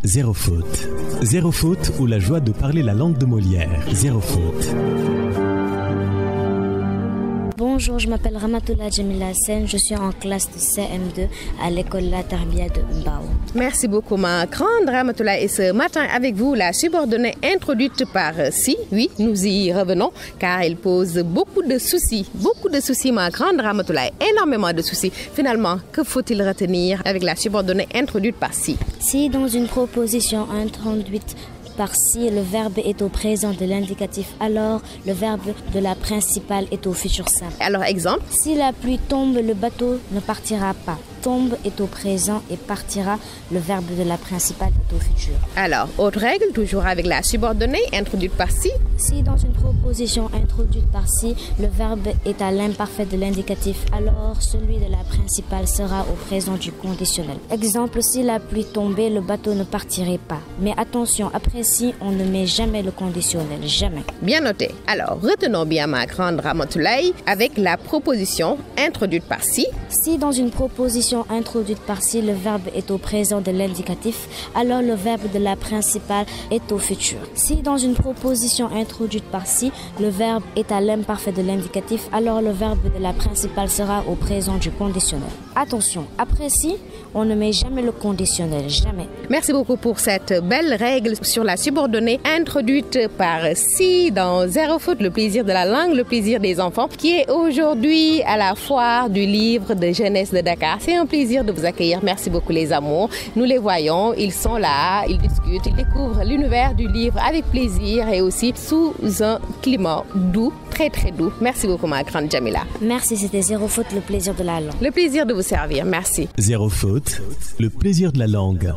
Zéro faute. Zéro faute ou la joie de parler la langue de Molière. Zéro faute. Bonjour, je m'appelle Ramatoulaye Jamila Hassen, je suis en classe de CM2 à l'école La Tarbia de Mbao. Merci beaucoup ma grande Ramatoulaye, et ce matin avec vous la subordonnée introduite par Si. Oui, nous y revenons car il pose beaucoup de soucis ma grande Ramatoulaye, énormément de soucis. Finalement, que faut-il retenir avec la subordonnée introduite par Si? Si dans une proposition introduite par si, le verbe est au présent de l'indicatif, alors le verbe de la principale est au futur simple. Alors, exemple? Si la pluie tombe, le bateau ne partira pas. Tombe est au présent et partira, le verbe de la principale est au futur. Alors, autre règle, toujours avec la subordonnée introduite par Si. Si dans une proposition introduite par si, le verbe est à l'imparfait de l'indicatif, alors celui de la principale sera au présent du conditionnel. Exemple, si la pluie tombait, le bateau ne partirait pas. Mais attention, après si, on ne met jamais le conditionnel, jamais. Bien noté. Alors, retenons bien ma grande Ramatoulaye avec la proposition introduite par Si. Si dans une proposition introduite par si, le verbe est au présent de l'indicatif, alors le verbe de la principale est au futur. Si dans une proposition introduite par si, le verbe est à l'imparfait de l'indicatif, alors le verbe de la principale sera au présent du conditionnel. Attention, après si, on ne met jamais le conditionnel, jamais. Merci beaucoup pour cette belle règle sur la subordonnée introduite par Si dans Zéro faute, le plaisir de la langue, le plaisir des enfants, qui est aujourd'hui à la foire du livre de jeunesse de Dakar. C'est un plaisir de vous accueillir. Merci beaucoup les amours. Nous les voyons, ils sont là, ils discutent, ils découvrent l'univers du livre avec plaisir et aussi sous un climat doux, très très doux. Merci beaucoup ma grande Jamila. Merci, c'était Zéro faute, le plaisir de la langue. Le plaisir de vous servir, merci. Zéro faute, le plaisir de la langue.